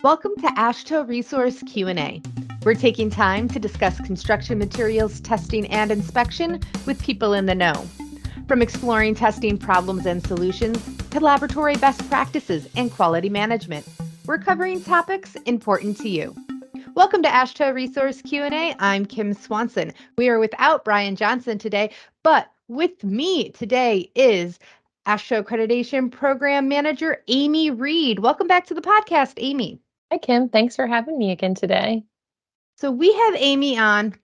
Welcome to AASHTO Resource Q&A. We're taking time to discuss construction materials testing and inspection with people in the know. From exploring testing problems and solutions to laboratory best practices and quality management, we're covering topics important to you. Welcome to AASHTO Resource Q&A. I'm Kim Swanson. We are without Brian Johnson today, but with me today is AASHTO Accreditation Program Manager Amy Reed. Welcome back to the podcast, Amy. Hi, Kim. Thanks for having me again today. So we have Amy on,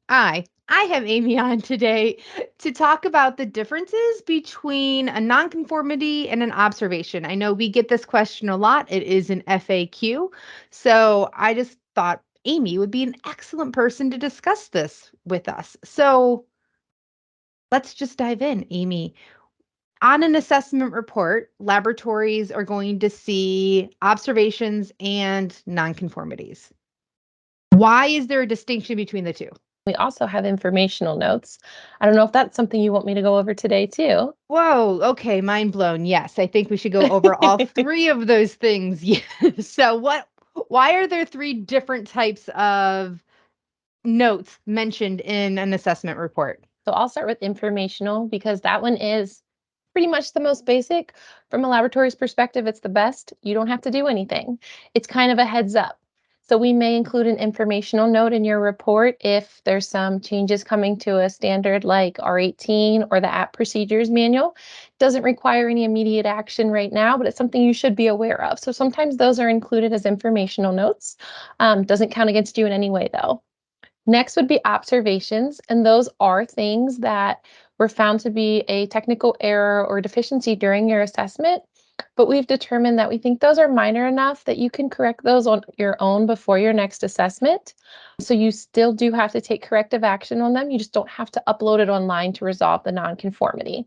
I have Amy on today to talk about the differences between a nonconformity and an observation. I know we get this question a lot. It is an FAQ. So I just thought Amy would be an excellent person to discuss this with us. So let's just dive in, Amy. On an assessment report, laboratories are going to see observations and nonconformities. Why is there a distinction between the two? We also have informational notes. I don't know if that's something you want me to go over today too. Whoa, okay, mind blown. Yes, I think we should go over all three of those things. Yeah. So why are there three different types of notes mentioned in an assessment report? So I'll start with informational because that one is pretty much the most basic. From a laboratory's perspective, it's the best. You don't have to do anything. It's kind of a heads up. So we may include an informational note in your report if there's some changes coming to a standard like R18 or the app procedures manual. Doesn't require any immediate action right now, but it's something you should be aware of. So sometimes those are included as informational notes. Doesn't count against you in any way though. Next would be observations, and those are things that were found to be a technical error or deficiency during your assessment, but we've determined that we think those are minor enough that you can correct those on your own before your next assessment. So you still do have to take corrective action on them. You just don't have to upload it online to resolve the nonconformity.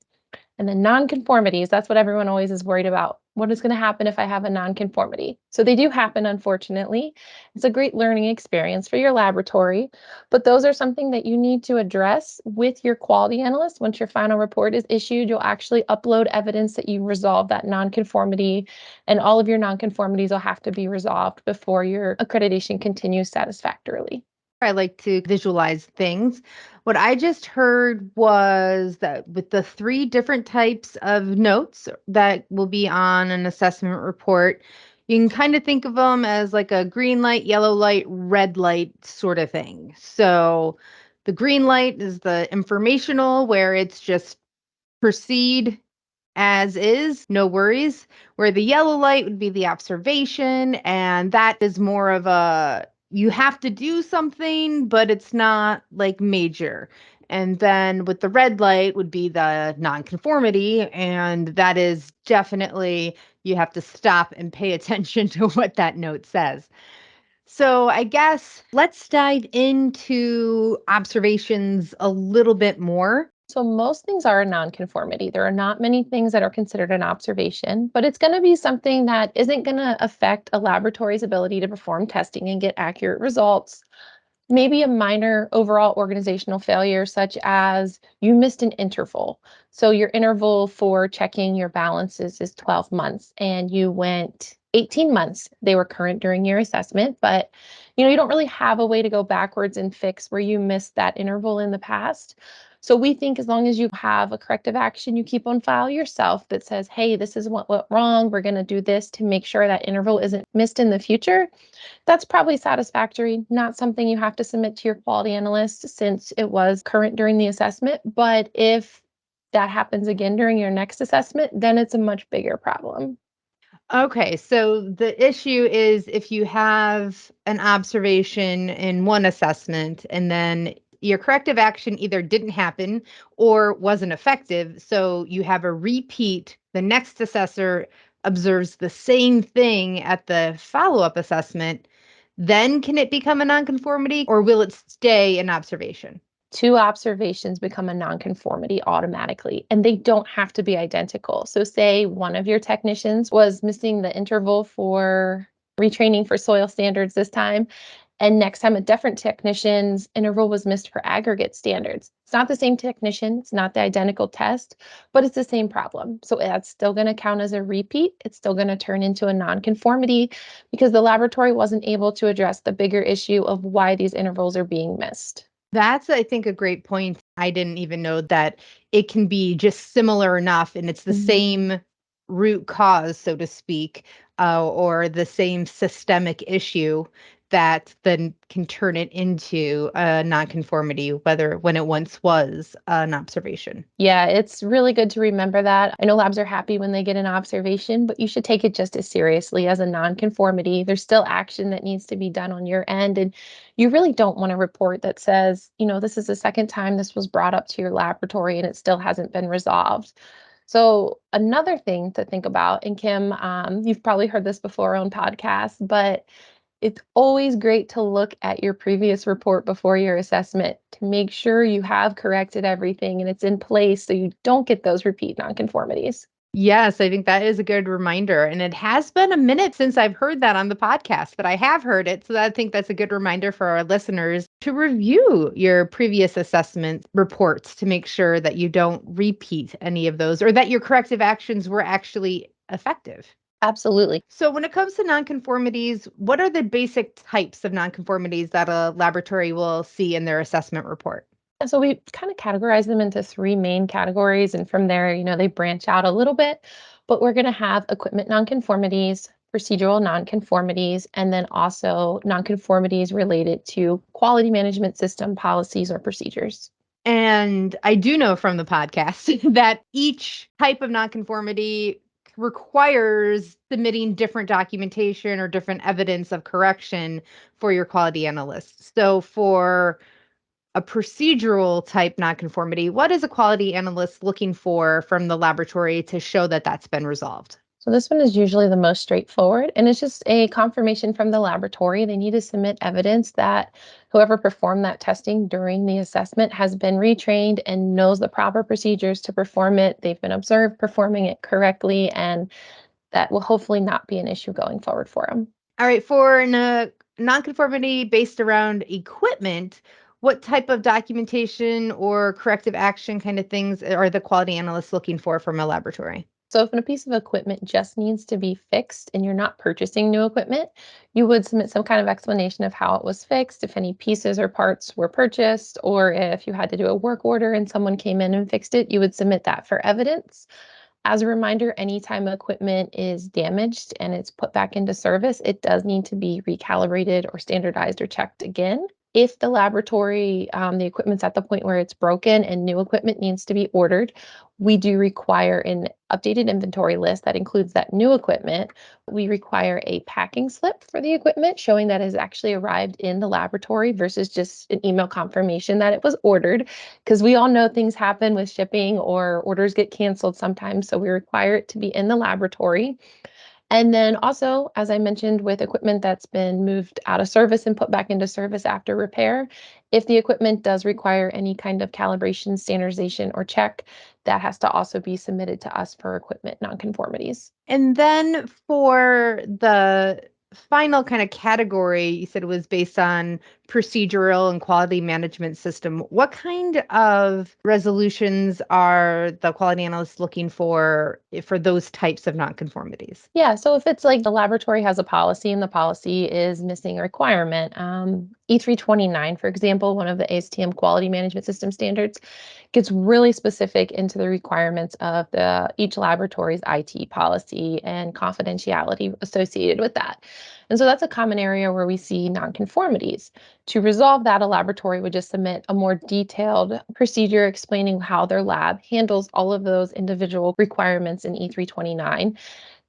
And then nonconformities, that's what everyone always is worried about. What is going to happen if I have a nonconformity? So they do happen, unfortunately. It's a great learning experience for your laboratory, but those are something that you need to address with your quality analyst. Once your final report is issued, you'll actually upload evidence that you resolve that nonconformity, and all of your nonconformities will have to be resolved before your accreditation continues satisfactorily. I like to visualize things. What I just heard was that with the three different types of notes that will be on an assessment report, you can kind of think of them as like a green light, yellow light, red light sort of thing. So the green light is the informational, where it's just proceed as is, no worries. Where the yellow light would be the observation, and that is more of a you have to do something, but it's not like major. And then with the red light would be the nonconformity, and that is definitely you have to stop and pay attention to what that note says. So I guess let's dive into observations a little bit more. So most things are a nonconformity. There are not many things that are considered an observation, but it's going to be something that isn't going to affect a laboratory's ability to perform testing and get accurate results. Maybe a minor overall organizational failure, such as you missed an interval. So your interval for checking your balances is 12 months and you went 18 months. They were current during your assessment, but you don't really have a way to go backwards and fix where you missed that interval in the past. So we think as long as you have a corrective action you keep on file yourself that says, hey, this is what went wrong, we're going to do this to make sure that interval isn't missed in the future, that's probably satisfactory. Not something you have to submit to your quality analyst since it was current during the assessment. But if that happens again during your next assessment, then it's a much bigger problem. Okay, so the issue is if you have an observation in one assessment and then your corrective action either didn't happen or wasn't effective, so you have a repeat, the next assessor observes the same thing at the follow-up assessment, then can it become a nonconformity or will it stay an observation? Two observations become a nonconformity automatically, and they don't have to be identical. So say one of your technicians was missing the interval for retraining for soil standards this time, And next time a different technician's interval was missed for aggregate standards. It's not the same technician, it's not the identical test, but it's the same problem. So that's still going to count as a repeat. It's still going to turn into a nonconformity because the laboratory wasn't able to address the bigger issue of why these intervals are being missed. That's, I think, a great point. I didn't even know that it can be just similar enough and it's the same root cause, so to speak, or the same systemic issue that then can turn it into a nonconformity, whether when it once was an observation. Yeah, it's really good to remember that. I know labs are happy when they get an observation, but you should take it just as seriously as a nonconformity. There's still action that needs to be done on your end. And you really don't want a report that says, this is the second time this was brought up to your laboratory and it still hasn't been resolved. So, another thing to think about, and Kim, you've probably heard this before on podcasts, but it's always great to look at your previous report before your assessment to make sure you have corrected everything and it's in place so you don't get those repeat nonconformities. Yes, I think that is a good reminder. And it has been a minute since I've heard that on the podcast, but I have heard it. So I think that's a good reminder for our listeners to review your previous assessment reports to make sure that you don't repeat any of those or that your corrective actions were actually effective. Absolutely. So when it comes to nonconformities, what are the basic types of nonconformities that a laboratory will see in their assessment report? So we kind of categorize them into three main categories. And from there, they branch out a little bit. But we're going to have equipment nonconformities, procedural nonconformities, and then also nonconformities related to quality management system policies or procedures. And I do know from the podcast that each type of nonconformity requires submitting different documentation or different evidence of correction for your quality analyst. So for a procedural type nonconformity, what is a quality analyst looking for from the laboratory to show that that's been resolved? So this one is usually the most straightforward, and it's just a confirmation from the laboratory. They need to submit evidence that whoever performed that testing during the assessment has been retrained and knows the proper procedures to perform it. They've been observed performing it correctly, and that will hopefully not be an issue going forward for them. All right, for a nonconformity based around equipment, what type of documentation or corrective action kind of things are the quality analysts looking for from a laboratory? So if a piece of equipment just needs to be fixed and you're not purchasing new equipment, you would submit some kind of explanation of how it was fixed, if any pieces or parts were purchased, or if you had to do a work order and someone came in and fixed it, you would submit that for evidence. As a reminder, anytime equipment is damaged and it's put back into service, it does need to be recalibrated or standardized or checked again. If the laboratory, the equipment's at the point where it's broken and new equipment needs to be ordered, we do require an updated inventory list that includes that new equipment. We require a packing slip for the equipment showing that it has actually arrived in the laboratory versus just an email confirmation that it was ordered. Because we all know things happen with shipping or orders get canceled sometimes. So we require it to be in the laboratory. And then also, as I mentioned, with equipment that's been moved out of service and put back into service after repair, if the equipment does require any kind of calibration, standardization, or check, that has to also be submitted to us for equipment nonconformities. And then for the final kind of category, you said it was based on procedural and quality management system. What kind of resolutions are the quality analysts looking for those types of nonconformities? Yeah, so if it's like the laboratory has a policy and the policy is missing a requirement, E329, for example, one of the ASTM quality management system standards, gets really specific into the requirements of each laboratory's IT policy and confidentiality associated with that. And so that's a common area where we see nonconformities. To resolve that, a laboratory would just submit a more detailed procedure explaining how their lab handles all of those individual requirements in E329.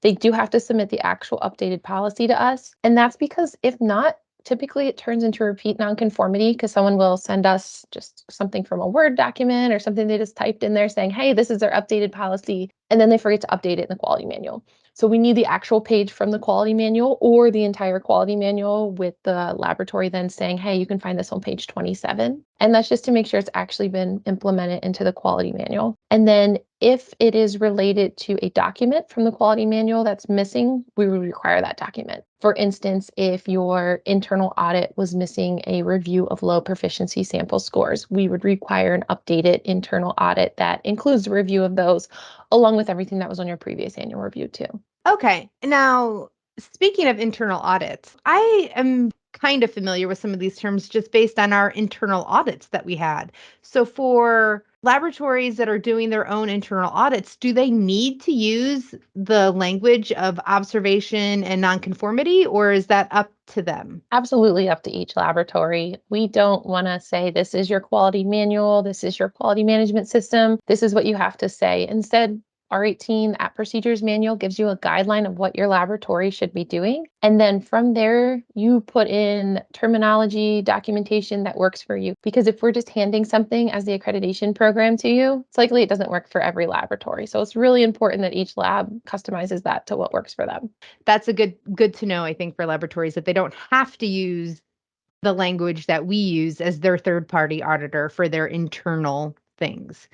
They do have to submit the actual updated policy to us. And that's because if not, typically it turns into a repeat nonconformity because someone will send us just something from a Word document or something they just typed in there saying, hey, this is their updated policy. And then they forget to update it in the quality manual. So we need the actual page from the quality manual or the entire quality manual with the laboratory then saying, hey, you can find this on page 27. And that's just to make sure it's actually been implemented into the quality manual. And then If it is related to a document from the quality manual that's missing, we would require that document. For instance, if your internal audit was missing a review of low proficiency sample scores, we would require an updated internal audit that includes a review of those, along with everything that was on your previous annual review too. Okay. Now, speaking of internal audits, I am kind of familiar with some of these terms just based on our internal audits that we had. So, for laboratories that are doing their own internal audits, do they need to use the language of observation and nonconformity, or is that up to them? Absolutely up to each laboratory. We don't want to say this is your quality manual, this is your quality management system, this is what you have to say. Instead, R18 at procedures manual gives you a guideline of what your laboratory should be doing. And then from there, you put in terminology, documentation that works for you. Because if we're just handing something as the accreditation program to you, it's likely it doesn't work for every laboratory. So it's really important that each lab customizes that to what works for them. That's a good to know, I think, for laboratories that they don't have to use the language that we use as their third party auditor for their internal things.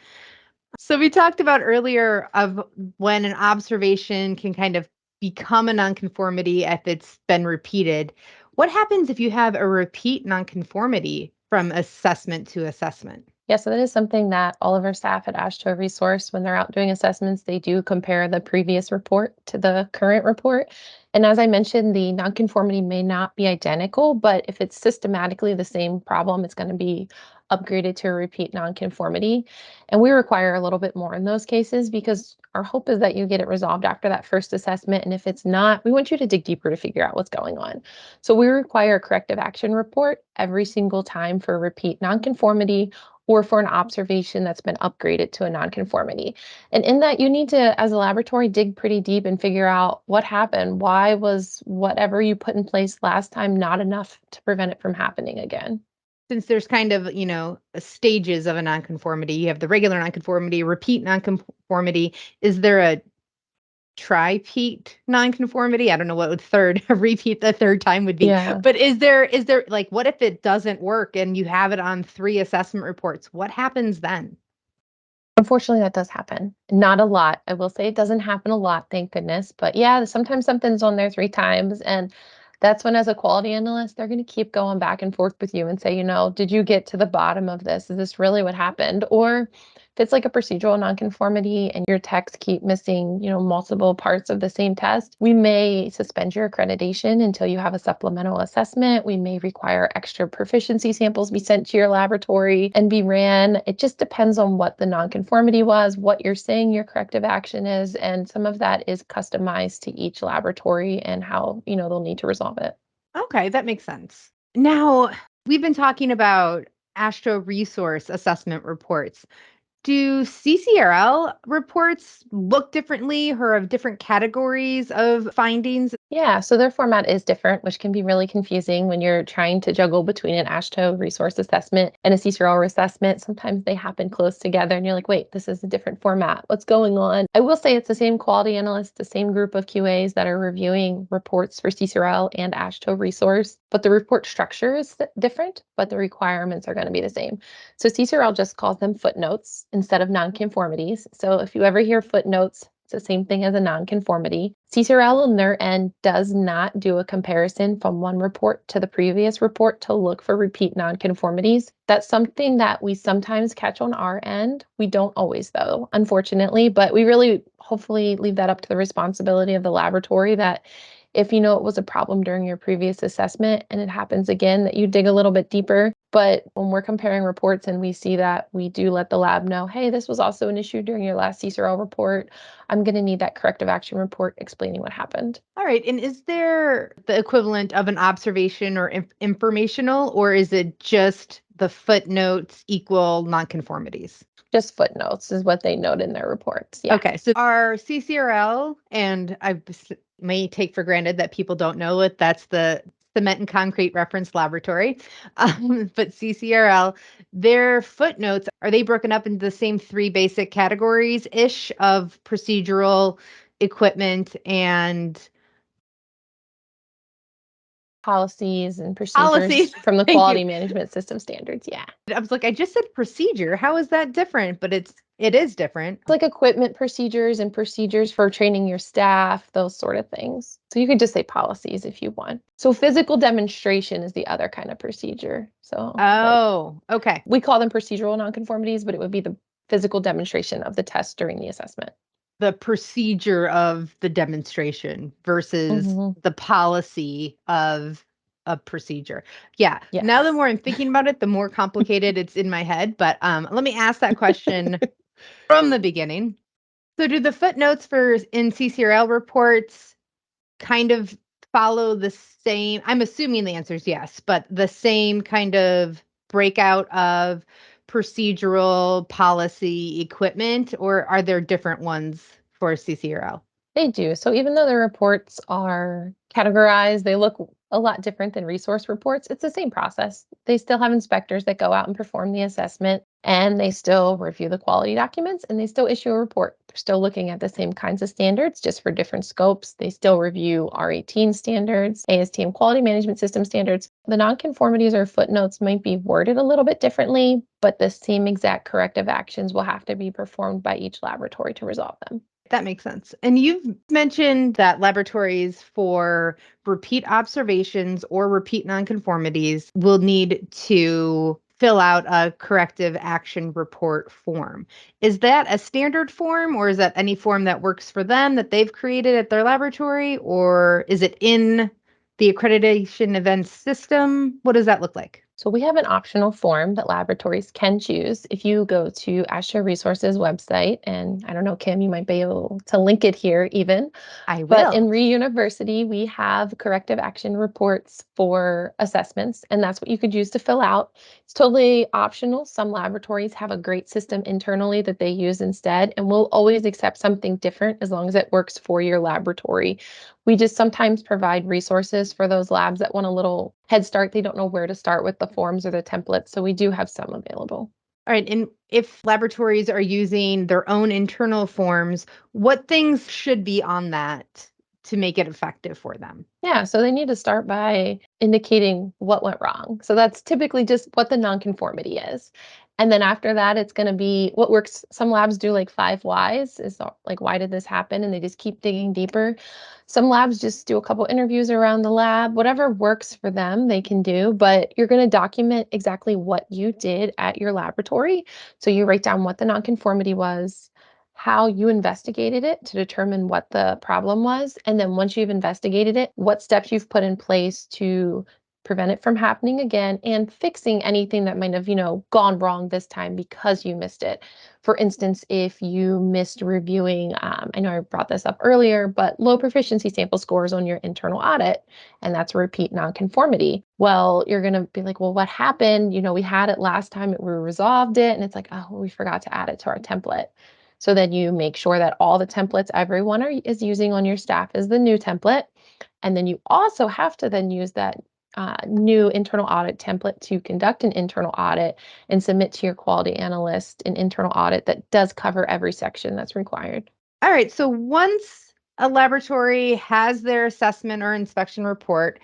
So we talked about earlier of when an observation can kind of become a nonconformity if it's been repeated. What happens if you have a repeat nonconformity from assessment to assessment? Yeah, so that is something that all of our staff at AASHTO resource when they're out doing assessments, they do compare the previous report to the current report. And as I mentioned, the nonconformity may not be identical, but if it's systematically the same problem, it's going to be upgraded to a repeat nonconformity. And we require a little bit more in those cases because our hope is that you get it resolved after that first assessment. And if it's not, we want you to dig deeper to figure out what's going on. So we require a corrective action report every single time for a repeat nonconformity or for an observation that's been upgraded to a nonconformity. And in that, you need to, as a laboratory, dig pretty deep and figure out what happened. Why was whatever you put in place last time not enough to prevent it from happening again? Since there's kind of, stages of a nonconformity, you have the regular nonconformity, repeat nonconformity. Is there a tri-peat nonconformity? I don't know what would third repeat the third time would be. Yeah. But is there like what if it doesn't work and you have it on 3 assessment reports? What happens then? Unfortunately, that does happen. Not a lot. I will say it doesn't happen a lot, thank goodness. But yeah, sometimes something's on there 3 times. And that's when, as a quality analyst, they're going to keep going back and forth with you and say, did you get to the bottom of this? Is this really what happened? Or if it's like a procedural nonconformity and your techs keep missing, multiple parts of the same test, we may suspend your accreditation until you have a supplemental assessment. We may require extra proficiency samples be sent to your laboratory and be ran. It just depends on what the nonconformity was, what you're saying your corrective action is, and some of that is customized to each laboratory and how, they'll need to resolve it. Okay, that makes sense. Now, we've been talking about AASHTO resource assessment reports. Do CCRL reports look differently or have different categories of findings? Yeah, so their format is different, which can be really confusing when you're trying to juggle between an AASHTO resource assessment and a CCRL assessment. Sometimes they happen close together and you're like, wait, this is a different format. What's going on? I will say it's the same quality analyst, the same group of QAs that are reviewing reports for CCRL and AASHTO resource, but the report structure is different, but the requirements are going to be the same. So CCRL just calls them footnotes instead of nonconformities. So if you ever hear footnotes, it's the same thing as a nonconformity. CCRL on their end does not do a comparison from one report to the previous report to look for repeat nonconformities. That's something that we sometimes catch on our end. We don't always, though, unfortunately, but we really hopefully leave that up to the responsibility of the laboratory that if you know it was a problem during your previous assessment and it happens again, that you dig a little bit deeper. But when we're comparing reports and we see that, we do let the lab know, hey, this was also an issue during your last CCRL report. I'm going to need that corrective action report explaining what happened. All right. And is there the equivalent of an observation or informational, or is it just the footnotes equal nonconformities? Just footnotes is what they note in their reports. Yeah. Okay. So our CCRL, and may take for granted that people don't know it, that's the Cement and Concrete Reference Laboratory. But CCRL, their footnotes, are they broken up into the same 3 basic categories-ish of procedural, equipment, and Policies and Policies. procedures from the Thank quality you. management system standards. Yeah. I was like, I just said procedure. How is that different? But it is different. It's like equipment procedures and procedures for training your staff, those sort of things. So you could just say policies if you want. So physical demonstration is the other kind of procedure. So like Oh, okay. we call them procedural nonconformities, but it would be the physical demonstration of the test during the assessment. The procedure of the demonstration versus Mhm. the policy of a procedure. Yeah. Now the Yes. more I'm thinking about it, the more complicated it's in my head. But let me ask that question from the beginning. So do the footnotes for in CCRL reports kind of follow the same? I'm assuming the answer is yes, but the same kind of breakout of procedural policy equipment, or are there different ones for CCRL? They do. So even though the reports are categorized, they look a lot different than resource reports. It's the same process. They still have inspectors that go out and perform the assessment, and they still review the quality documents, and they still issue a report. They're still looking at the same kinds of standards, just for different scopes. They still review R18 standards, ASTM quality management system standards. The nonconformities or footnotes might be worded a little bit differently, but the same exact corrective actions will have to be performed by each laboratory to resolve them. That makes sense. And you've mentioned that laboratories for repeat observations or repeat nonconformities will need to fill out a corrective action report form. Is that a standard form, or is that any form that works for them that they've created at their laboratory, or is it in the accreditation events system? What does that look like? So we have an optional form that laboratories can choose. If you go to AASHTO Resources website, and I don't know, Kim, you might be able to link it here even, I but in will. Re-University, we have corrective action reports for assessments, and that's what you could use to fill out. It's totally optional. Some laboratories have a great system internally that they use instead, and we'll always accept something different as long as it works for your laboratory. We just sometimes provide resources for those labs that want a little head start. They don't know where to start with the forms or the templates, so we do have some available. All right. And if laboratories are using their own internal forms, what things should be on that to make it effective for them? Yeah, so they need to start by indicating what went wrong. So that's typically just what the nonconformity is. And then after that, it's going to be what works. Some labs do like 5 whys, like, why did this happen? And they just keep digging deeper. Some labs just do a couple interviews around the lab. Whatever works for them, they can do. But you're going to document exactly what you did at your laboratory. So you write down what the nonconformity was, how you investigated it to determine what the problem was, and then once you've investigated it, what steps you've put in place to prevent it from happening again and fixing anything that might have, gone wrong this time because you missed it. For instance, if you missed reviewing, I know I brought this up earlier, but low proficiency sample scores on your internal audit, and that's a repeat nonconformity. Well, you're going to be like, well, what happened? We had it last time, we resolved it, and it's like, oh, we forgot to add it to our template. So then you make sure that all the templates everyone is using on your staff is the new template. And then you also have to then use that new internal audit template to conduct an internal audit and submit to your quality analyst an internal audit that does cover every section that's required. All right. So once a laboratory has their assessment or inspection report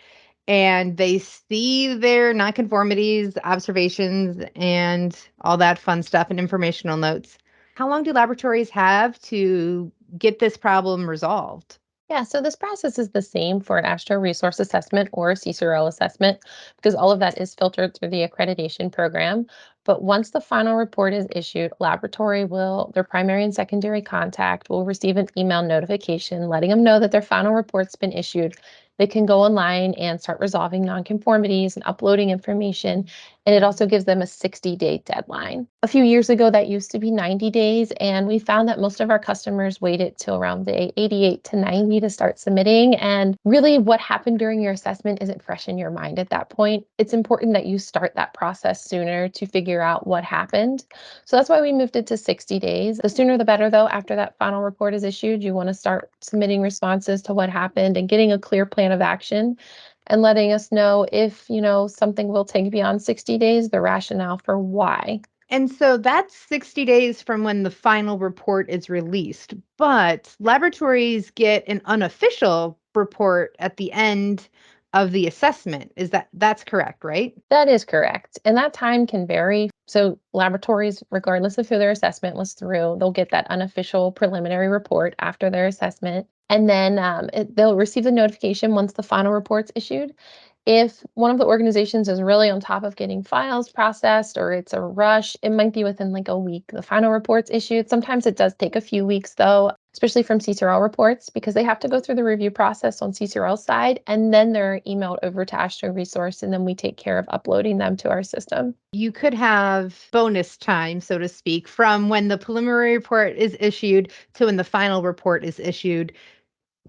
and they see their nonconformities, observations, and all that fun stuff and informational notes, how long do laboratories have to get this problem resolved? Yeah, so this process is the same for an AASHTO resource assessment or a CCRL assessment because all of that is filtered through the accreditation program. But once the final report is issued, their primary and secondary contact will receive an email notification letting them know that their final report's been issued. They can go online and start resolving nonconformities and uploading information. And it also gives them a 60-day deadline. A few years ago, that used to be 90 days. And we found that most of our customers waited till around day 88 to 90 to start submitting. And really, what happened during your assessment isn't fresh in your mind at that point. It's important that you start that process sooner to figure out what happened. So that's why we moved it to 60 days. The sooner the better, though, after that final report is issued, you want to start submitting responses to what happened and getting a clear plan of action and letting us know if, something will take beyond 60 days, the rationale for why. And so that's 60 days from when the final report is released. But laboratories get an unofficial report at the end of the assessment. That's correct, right? That is correct. And that time can vary. So laboratories, regardless of who their assessment was through, they'll get that unofficial preliminary report after their assessment. And then they'll receive the notification once the final report's issued. If one of the organizations is really on top of getting files processed or it's a rush, it might be within like a week. The final report's issued. Sometimes it does take a few weeks though, especially from CCRL reports, because they have to go through the review process on CCRL side, and then they're emailed over to AASHTO resource, and then we take care of uploading them to our system. You could have bonus time, so to speak, from when the preliminary report is issued to when the final report is issued.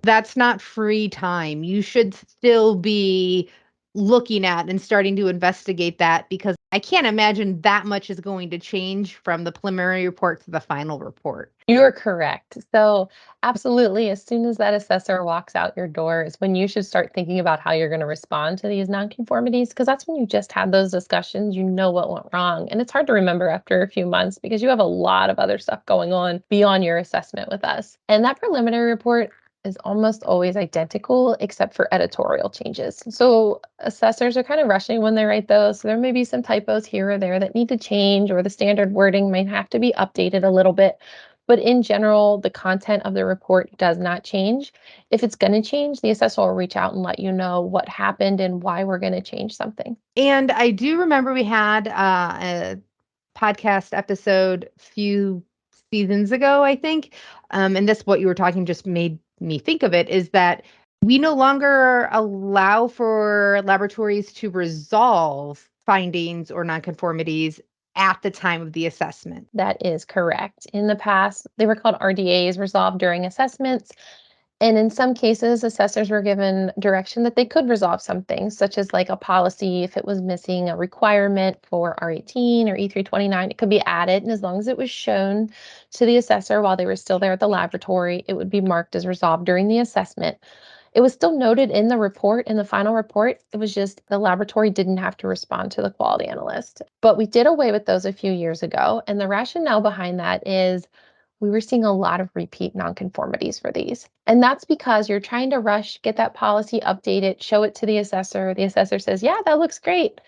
That's not free time. You should still be looking at and starting to investigate that, because I can't imagine that much is going to change from the preliminary report to the final report. You're correct. So, absolutely, as soon as that assessor walks out your door is when you should start thinking about how you're going to respond to these nonconformities, because that's when you just had those discussions, you know what went wrong. And it's hard to remember after a few months because you have a lot of other stuff going on beyond your assessment with us. And that preliminary report is almost always identical except for editorial changes. So assessors are kind of rushing when they write those. So there may be some typos here or there that need to change, or the standard wording might have to be updated a little bit. But in general, the content of the report does not change. If it's going to change, the assessor will reach out and let you know what happened and why we're going to change something. And I do remember we had a podcast episode a few seasons ago, I think. And this, what you were talking just made me think of it, is that we no longer allow for laboratories to resolve findings or nonconformities at the time of the assessment. That is correct. In the past, they were called RDAs, resolved during assessments. And in some cases, assessors were given direction that they could resolve some things, such as like a policy, if it was missing a requirement for R18 or E329, it could be added. And as long as it was shown to the assessor while they were still there at the laboratory, it would be marked as resolved during the assessment. It was still noted in the report, in the final report. It was just the laboratory didn't have to respond to the quality analyst. But we did away with those a few years ago. And the rationale behind that is we were seeing a lot of repeat nonconformities for these. And that's because you're trying to rush, get that policy updated, show it to the assessor. The assessor says, yeah, that looks great.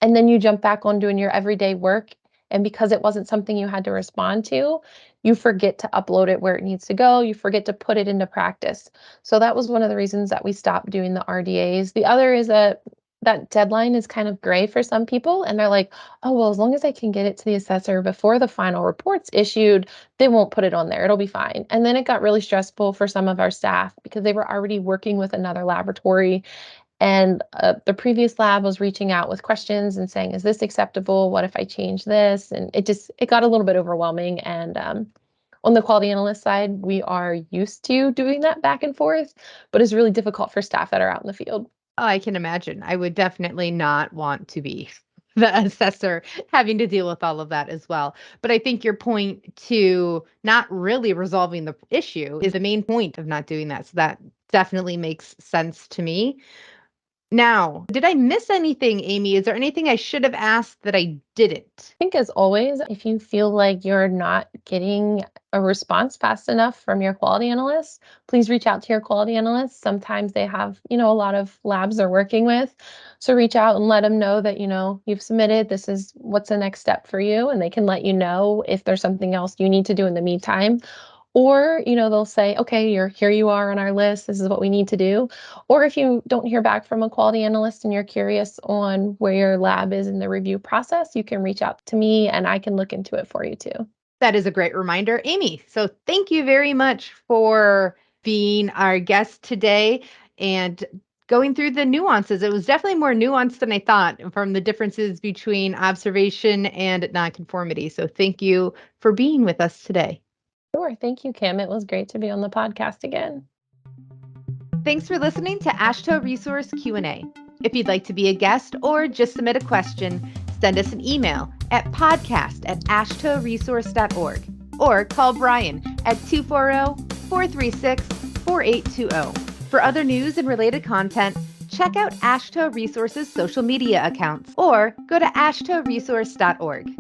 And then you jump back on doing your everyday work. And because it wasn't something you had to respond to, you forget to upload it where it needs to go. You forget to put it into practice. So that was one of the reasons that we stopped doing the RDAs. The other is that deadline is kind of gray for some people. And they're like, oh, well, as long as I can get it to the assessor before the final report's issued, they won't put it on there. It'll be fine. And then it got really stressful for some of our staff because they were already working with another laboratory. And the previous lab was reaching out with questions and saying, is this acceptable? What if I change this? And it got a little bit overwhelming. And on the quality analyst side, we are used to doing that back and forth, but it's really difficult for staff that are out in the field. Oh, I can imagine. I would definitely not want to be the assessor having to deal with all of that as well. But I think your point to not really resolving the issue is the main point of not doing that. So that definitely makes sense to me. Now, did I miss anything, Amy? Is there anything I should have asked that I didn't? I think, as always, if you feel like you're not getting a response fast enough from your quality analyst, please reach out to your quality analyst. Sometimes they have, a lot of labs they're working with. So reach out and let them know that, you've submitted, this is what's the next step for you. And they can let you know if there's something else you need to do in the meantime. Or, they'll say, okay, here you are on our list. This is what we need to do. Or if you don't hear back from a quality analyst and you're curious on where your lab is in the review process, you can reach out to me and I can look into it for you too. That is a great reminder, Amy. So thank you very much for being our guest today and going through the nuances. It was definitely more nuanced than I thought from the differences between observation and nonconformity. So thank you for being with us today. Sure. Thank you, Kim. It was great to be on the podcast again. Thanks for listening to AASHTO Resource Q&A. If you'd like to be a guest or just submit a question, send us an email at podcast@ashtoresource.org or call Brian at 240-436-4820. For other news and related content, check out AASHTO Resource's social media accounts or go to ashtoresource.org.